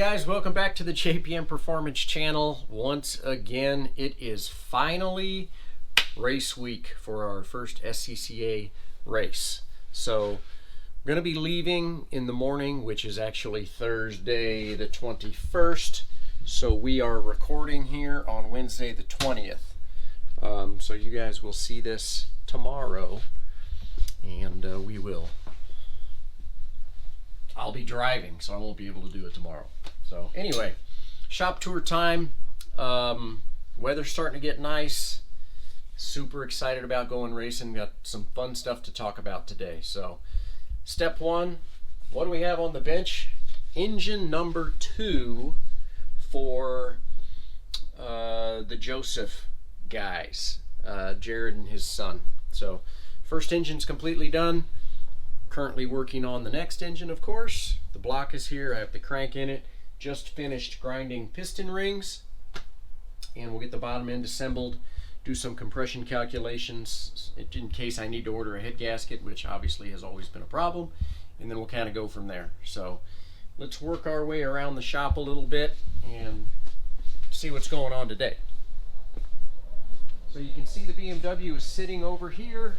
guys, welcome back to the JPM Performance channel. Once again, it is finally race week for our first SCCA race. So we're going to be leaving in the morning, which is actually Thursday the 21st. So we are recording here on Wednesday the 20th. So you guys will see this tomorrow, and I'll be driving, so I won't be able to do it tomorrow. So anyway, shop tour time. Weather's starting to get nice. Super excited about going racing. Got some fun stuff to talk about today. So step one, what do we have on the bench? Engine number 2 for the Joseph guys, Jared and his son. So first engine's completely done. Currently working on the next engine, of course. The block is here. I have the crank in it. Just finished grinding piston rings, and we'll get the bottom end assembled, do some compression calculations in case I need to order a head gasket, which obviously has always been a problem, and then we'll kind of go from there. So let's work our way around the shop a little bit and see what's going on today. So you can see the BMW is sitting over here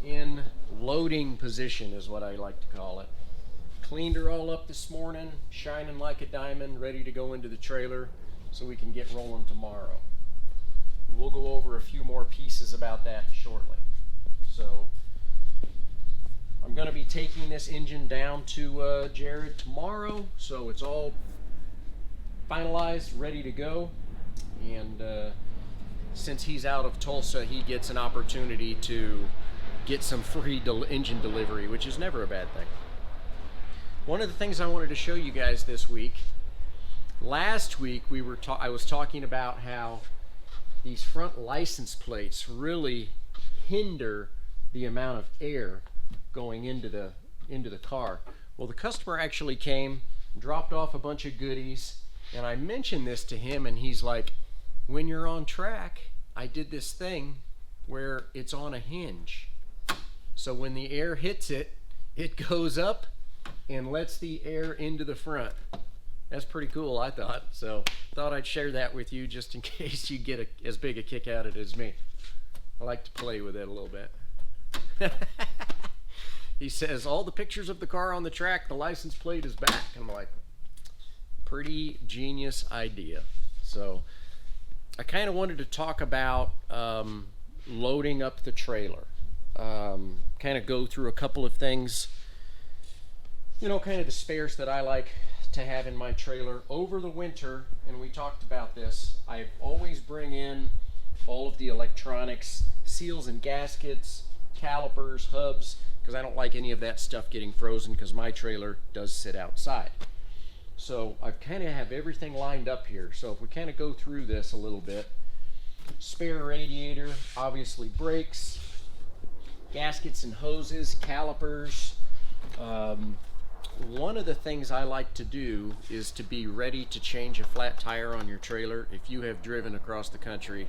in loading position, is what I like to call it. Cleaned her all up this morning, shining like a diamond, ready to go into the trailer so we can get rolling tomorrow. We'll go over a few more pieces about that shortly. So I'm going to be taking this engine down to Jared tomorrow, so it's all finalized, ready to go. And since he's out of Tulsa, he gets an opportunity to get some free engine delivery, which is never a bad thing. One of the things I wanted to show you guys this week, last week I was talking about how these front license plates really hinder the amount of air going into the car. Well, the customer actually came, dropped off a bunch of goodies, and I mentioned this to him, and he's like, when you're on track, I did this thing where it's on a hinge. So when the air hits it, it goes up and lets the air into the front. That's pretty cool, I thought. So thought I'd share that with you just in case you get as big a kick out of it as me. I like to play with it a little bit. He says, all the pictures of the car on the track, the license plate is back. I'm like, pretty genius idea. So I kind of wanted to talk about loading up the trailer. Kind of go through a couple of things, you know, kind of the spares that I like to have in my trailer over the winter. And we talked about this. I always bring in all of the electronics, seals and gaskets, calipers, hubs, because I don't like any of that stuff getting frozen because my trailer does sit outside. So I kind of have everything lined up here. So if we kind of go through this a little bit, spare radiator, obviously brakes, gaskets and hoses, calipers. One of the things I like to do is to be ready to change a flat tire on your trailer. If you have driven across the country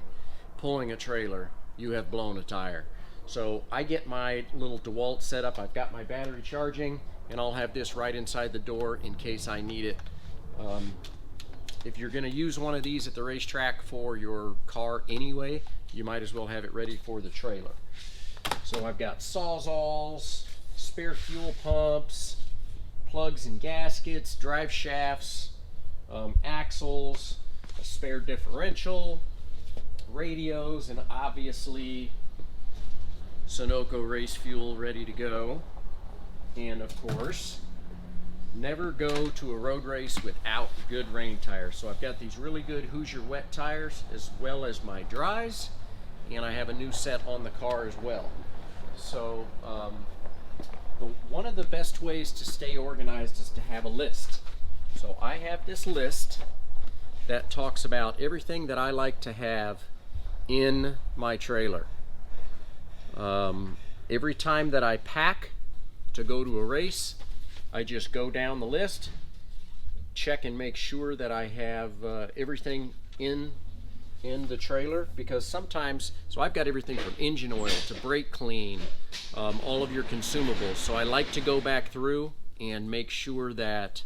pulling a trailer, you have blown a tire. So I get my little DeWalt set up. I've got my battery charging, and I'll have this right inside the door in case I need it. If you're going to use one of these at the racetrack for your car anyway, you might as well have it ready for the trailer. So I've got sawzalls, spare fuel pumps, plugs and gaskets, drive shafts, axles, a spare differential, radios, and obviously Sunoco race fuel ready to go. And of course, never go to a road race without good rain tires. So I've got these really good Hoosier wet tires as well as my dries, and I have a new set on the car as well. So one of the best ways to stay organized is to have a list. So I have this list that talks about everything that I like to have in my trailer. Every time that I pack to go to a race, I just go down the list, check and make sure that I have everything in the trailer, because sometimes, so I've got everything from engine oil to brake clean, all of your consumables. So I like to go back through and make sure that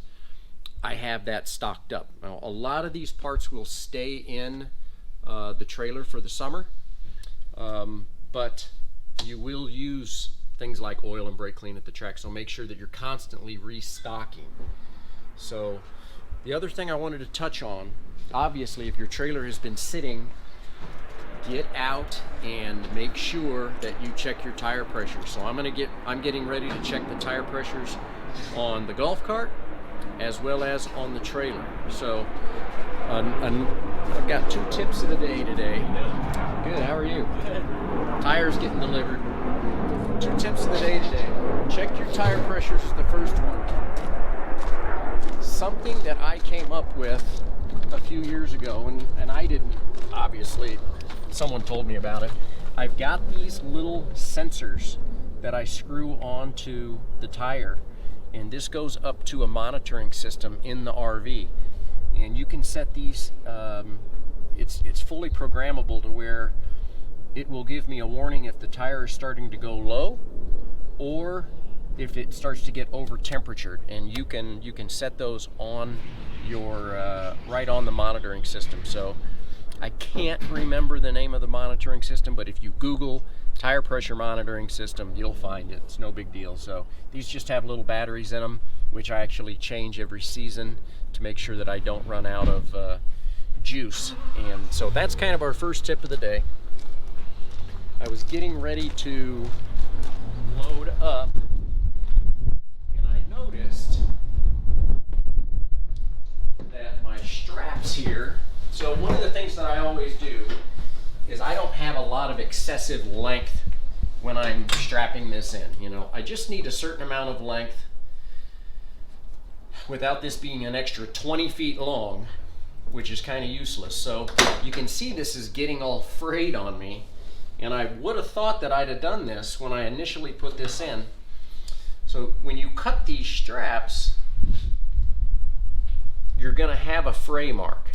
I have that stocked up. Now, a lot of these parts will stay in the trailer for the summer, but you will use things like oil and brake clean at the track, so make sure that you're constantly restocking. So the other thing I wanted to touch on, obviously if your trailer has been sitting, get out and make sure that you check your tire pressure. So I'm getting ready to check the tire pressures on the golf cart as well as on the trailer. So I've got 2 tips of the day today. Good, how are you? Good. Tires getting delivered. 2 tips of the day today. Check your tire pressures is the first one. Something that I came up with a few years ago, and I didn't, obviously, someone told me about it. I've got these little sensors that I screw onto the tire, and this goes up to a monitoring system in the RV. And you can set these, it's fully programmable to where it will give me a warning if the tire is starting to go low or if it starts to get over temperatured, and you can set those on your right on the monitoring system. So I can't remember the name of the monitoring system, but if you Google tire pressure monitoring system, you'll find it. It's no big deal. So these just have little batteries in them, which I actually change every season to make sure that I don't run out of juice. And so that's kind of our first tip of the day. I was getting ready to load up, and I noticed that my straps here, so one of the things that I always do is I don't have a lot of excessive length when I'm strapping this in. You know, I just need a certain amount of length without this being an extra 20 feet long, which is kind of useless. So you can see this is getting all frayed on me, and I would have thought that I'd have done this when I initially put this in. So when you cut these straps, you're going to have a fray mark.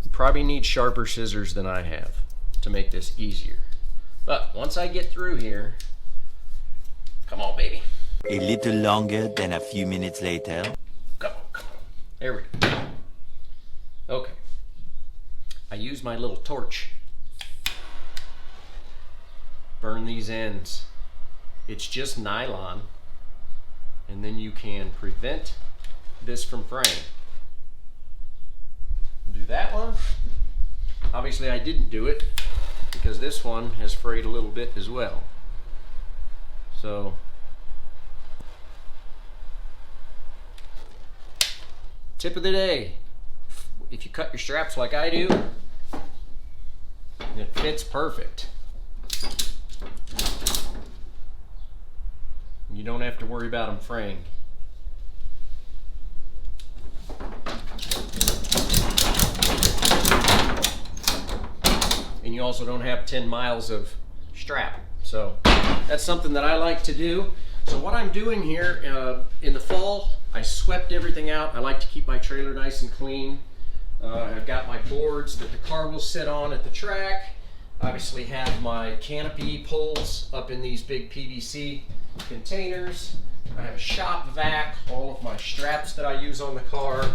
You probably need sharper scissors than I have to make this easier. But once I get through here, come on, baby. A little longer than a few minutes later. Come on. There we go. Okay. I use my little torch. Burn these ends. It's just nylon, and then you can prevent this from fraying. Do that one. Obviously I didn't do it because this one has frayed a little bit as well. So tip of the day, if you cut your straps like I do, it fits perfect. You don't have to worry about them fraying. And you also don't have 10 miles of strap. So that's something that I like to do. So what I'm doing here, in the fall, I swept everything out. I like to keep my trailer nice and clean. I've got my boards that the car will sit on at the track. Obviously have my canopy poles up in these big PVC containers. I have a shop vac, all of my straps that I use on the car.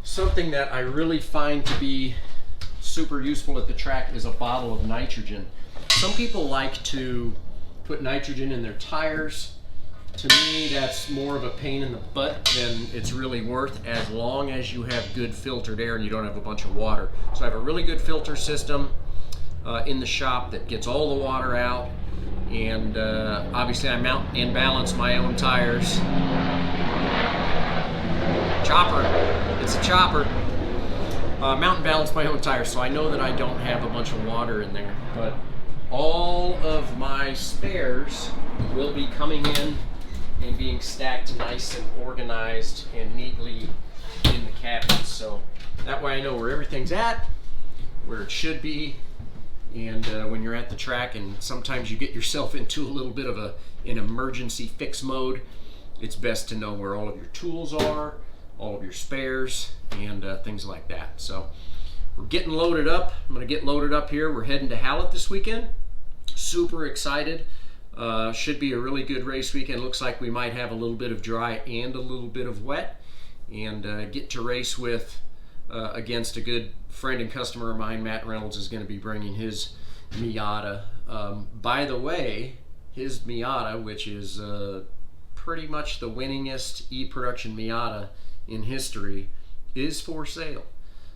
Something that I really find to be super useful at the track is a bottle of nitrogen. Some people like to put nitrogen in their tires. To me, that's more of a pain in the butt than it's really worth, as long as you have good filtered air and you don't have a bunch of water. So I have a really good filter system in the shop that gets all the water out, and obviously I mount and balance my own tires. Chopper, it's a chopper. Mount and balance my own tires, so I know that I don't have a bunch of water in there. But all of my spares will be coming in and being stacked nice and organized and neatly in the cabinets. So that way I know where everything's at, where it should be. And when you're at the track and sometimes you get yourself into a little bit of an emergency fix mode, it's best to know where all of your tools are, all of your spares, and things like that. So we're getting loaded up. I'm going to get loaded up here. We're heading to Hallett this weekend. Super excited. Should be a really good race weekend. Looks like we might have a little bit of dry and a little bit of wet, and get to race with against a good friend and customer of mine. Matt Reynolds is going to be bringing his Miata. By the way, his Miata, which is pretty much the winningest e-production Miata in history, is for sale.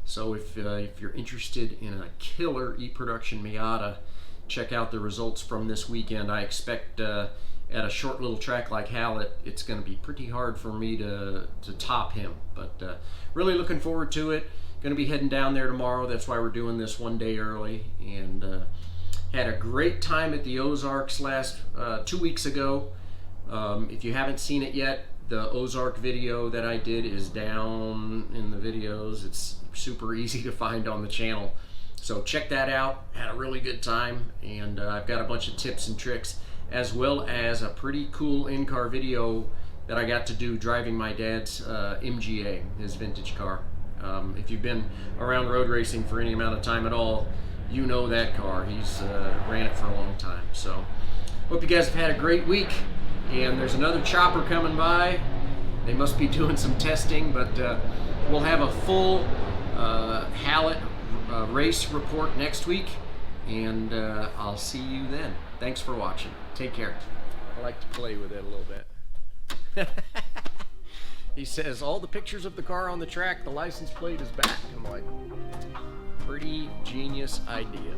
So if you're interested in a killer e-production Miata, check out the results from this weekend. I expect at a short little track like Hallett, it's going to be pretty hard for me to top him. But really looking forward to it. Going to be heading down there tomorrow. That's why we're doing this one day early. And had a great time at the Ozarks 2 weeks ago. If you haven't seen it yet, the Ozark video that I did is down in the videos. It's super easy to find on the channel. So check that out. Had a really good time, and I've got a bunch of tips and tricks, as well as a pretty cool in-car video that I got to do driving my dad's MGA, his vintage car. If you've been around road racing for any amount of time at all, you know that car. He's ran it for a long time. So hope you guys have had a great week, and there's another chopper coming by. They must be doing some testing, but we'll have a full Hallett race report next week, and I'll see you then. Thanks for watching. Take care. I like to play with it a little bit. He says all the pictures of the car on the track, the license plate is back. I'm like, pretty genius idea.